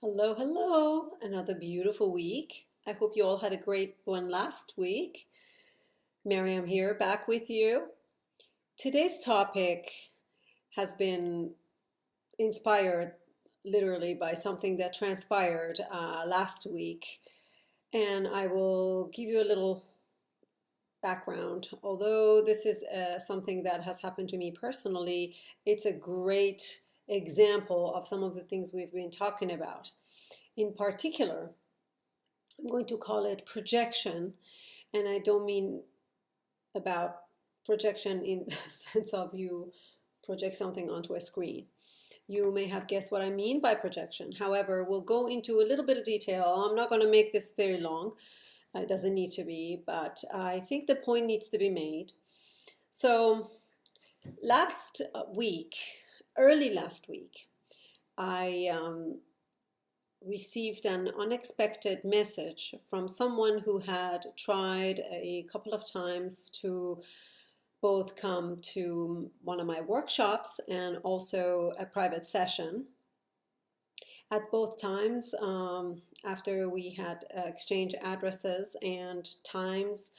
Hello, hello. Another beautiful week. I hope you all had a great one last week. Miriam here, back with you. Today's topic has been inspired literally by something that transpired last week, and I will give you a little background. Although this is something that has happened to me personally, it's a great example of some of the things we've been talking about. In particular, I'm going to call it projection, and I don't mean about projection in the sense of you project something onto a screen. You may have guessed what I mean by projection. However, we'll go into a little bit of detail. I'm not going to make this very long. It doesn't need to be, but I think the point needs to be made. So last week, early last week, I received an unexpected message from someone who had tried a couple of times to both come to one of my workshops and also a private session. At both times, after we had exchanged addresses and times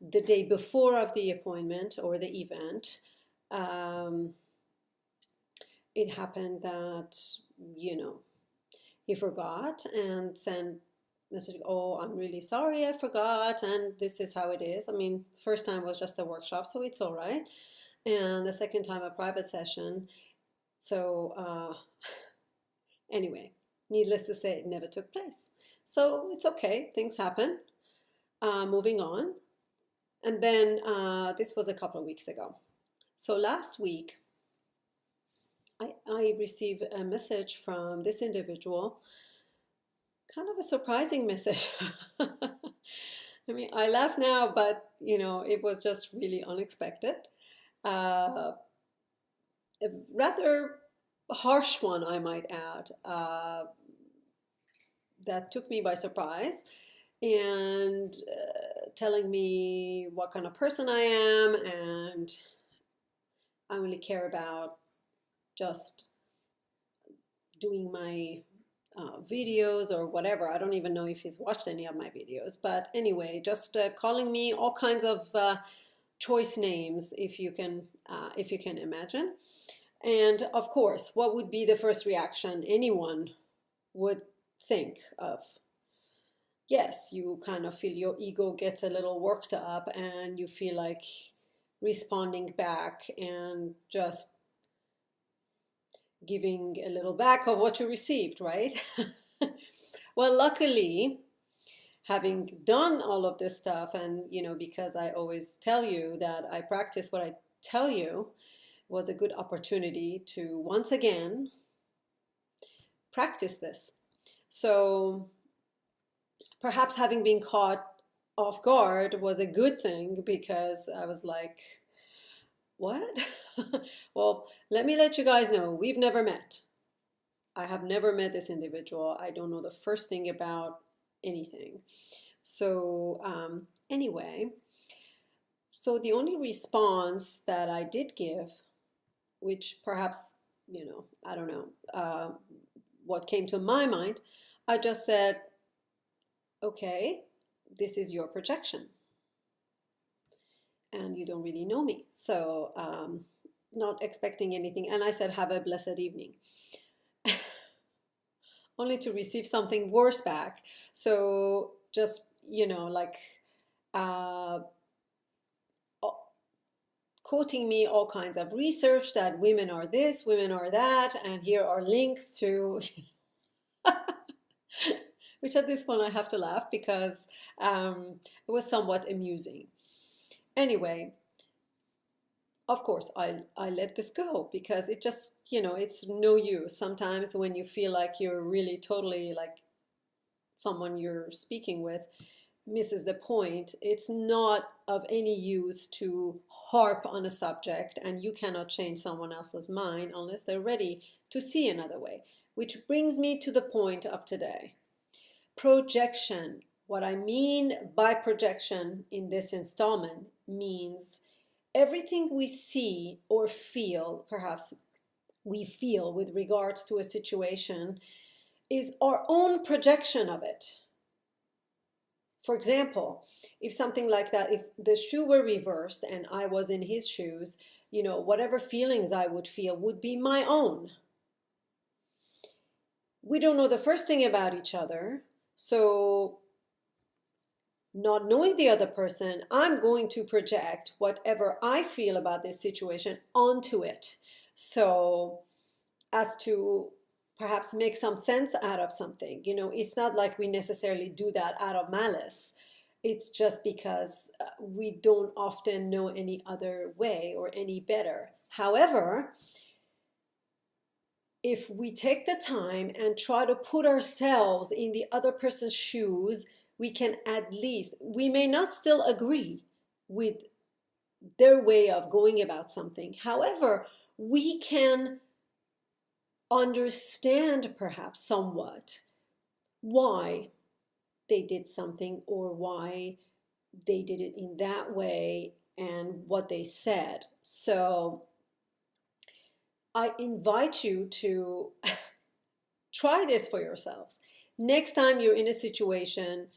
the day before of the appointment or the event, um, it happened that, you know, he forgot and sent message, oh, I'm really sorry, I forgot, and this is how it is. I mean, first time was just a workshop, so it's all right. And the second time a private session. So anyway, needless to say, it never took place. So it's okay, things happen. Moving on. And then this was a couple of weeks ago. So last week, I received a message from this individual, kind of a surprising message. I mean, I laugh now, but it was just really unexpected. Uh, a rather harsh one, I might add, that took me by surprise, and telling me what kind of person I am, and I only care about just doing my videos or whatever. I don't even know if he's watched any of my videos, but anyway, just calling me all kinds of choice names, if you can imagine. And of course, what would be the first reaction anyone would think of? Yes, you kind of feel your ego gets a little worked up and you feel like responding back and just giving a little back of what you received, right? Well, luckily, having done all of this stuff, and because I always tell you that I practice what I tell you, was a good opportunity to once again practice this. So perhaps having been caught off guard was a good thing, because I was like, what? Well, let me let you guys know, we've never met. I have never met this individual. I don't know the first thing about anything. So anyway, so the only response that I did give, which perhaps, I don't know what came to my mind, I just said, okay, this is your projection. And you don't really know me. So not expecting anything. And I said, have a blessed evening. Only to receive something worse back. So just, like uh, quoting me all kinds of research that women are this, women are that, and here are links to, which at this point I have to laugh, because it was somewhat amusing. Anyway, of course, I let this go, because it just, it's no use. Sometimes when you feel like you're really totally like someone you're speaking with misses the point, it's not of any use to harp on a subject, and you cannot change someone else's mind unless they're ready to see another way. Which brings me to the point of today. Projection. What I mean by projection in this installment means everything we see or feel, perhaps we feel with regards to a situation, is our own projection of it. For example, if something like that, if the shoe were reversed and I was in his shoes, whatever feelings I would feel would be my own. We don't know the first thing about each other, so not knowing the other person, I'm going to project whatever I feel about this situation onto it. So as to perhaps make some sense out of something. It's not like we necessarily do that out of malice. It's just because we don't often know any other way or any better. However, if we take the time and try to put ourselves in the other person's shoes, we can at least, we may not still agree with their way of going about something. However, we can understand perhaps somewhat why they did something or why they did it in that way and what they said. So I invite you to try this for yourselves. Next time you're in a situation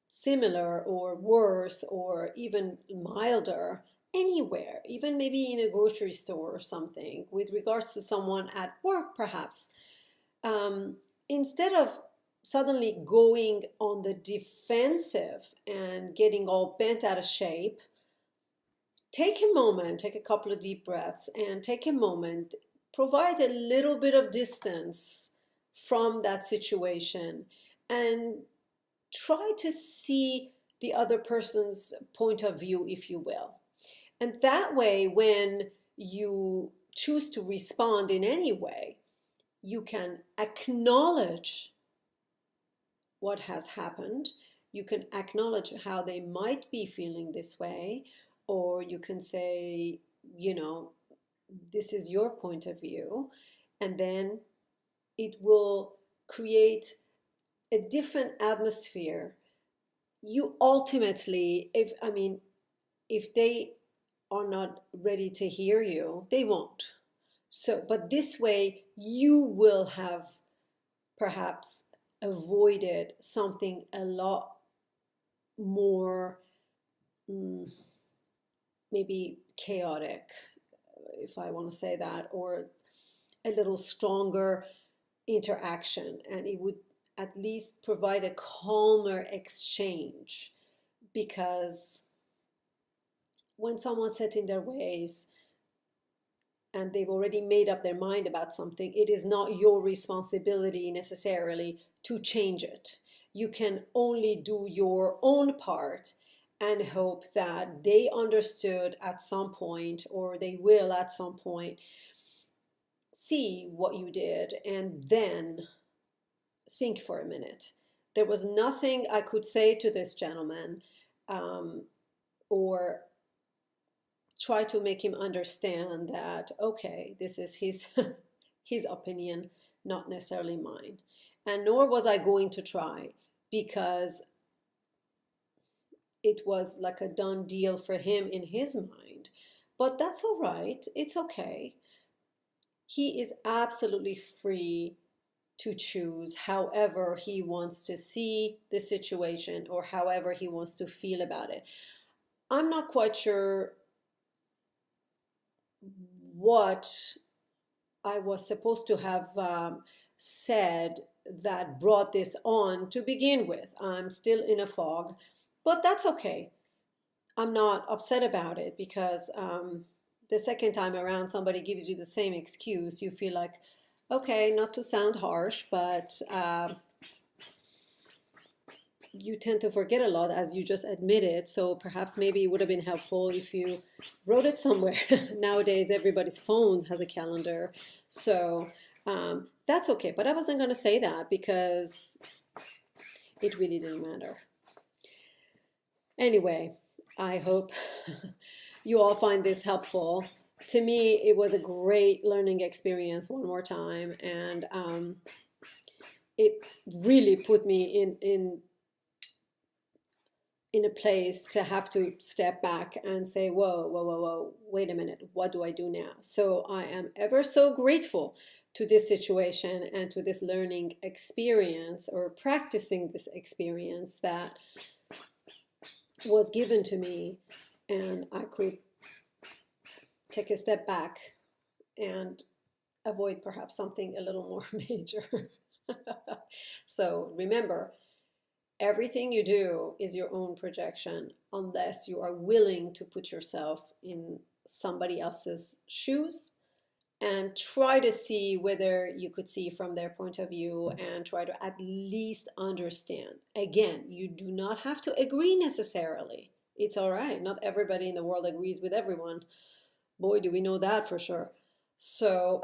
similar or worse or even milder, anywhere, even maybe in a grocery store or something, with regards to someone at work perhaps, instead of suddenly going on the defensive and getting all bent out of shape, take a moment, take a couple of deep breaths and take a moment, provide a little bit of distance from that situation and try to see the other person's point of view, if you will. And that way, when you choose to respond in any way, you can acknowledge what has happened. You can acknowledge how they might be feeling this way, or you can say, this is your point of view, and then it will create a different atmosphere. You ultimately, if they are not ready to hear you, they won't. So, but this way you will have perhaps avoided something a lot more maybe chaotic, if I want to say that, or a little stronger interaction, and it would at least provide a calmer exchange. Because when someone's set in their ways and they've already made up their mind about something, it is not your responsibility necessarily to change it. You can only do your own part and hope that they understood at some point, or they will at some point see what you did and then think for a minute. There was nothing I could say to this gentleman or try to make him understand that, okay, this is his his opinion, not necessarily mine. And nor was I going to try, because it was like a done deal for him in his mind. But that's all right. It's okay. He is absolutely free to choose however he wants to see the situation or however he wants to feel about it. I'm not quite sure what I was supposed to have said that brought this on to begin with. I'm still in a fog, but that's okay. I'm not upset about it, because the second time around somebody gives you the same excuse, you feel like, okay, not to sound harsh, but you tend to forget a lot, as you just admitted. So perhaps maybe it would have been helpful if you wrote it somewhere. Nowadays, everybody's phones has a calendar. So that's okay. But I wasn't going to say that because it really didn't matter. Anyway, I hope you all find this helpful. To me, it was a great learning experience one more time. And it really put me in in a place to have to step back and say, whoa, whoa, whoa, whoa, wait a minute, what do I do now? So I am ever so grateful to this situation and to this learning experience or practicing this experience that was given to me, and I could take a step back and avoid perhaps something a little more major. So remember, everything you do is your own projection unless you are willing to put yourself in somebody else's shoes and try to see whether you could see from their point of view and try to at least understand. Again, you do not have to agree necessarily. It's all right. Not everybody in the world agrees with everyone. Boy, do we know that for sure. So,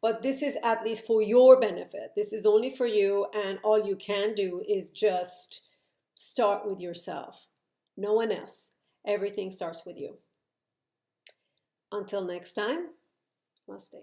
but this is at least for your benefit. This is only for you, and all you can do is just start with yourself. No one else. Everything starts with you. Until next time, namaste.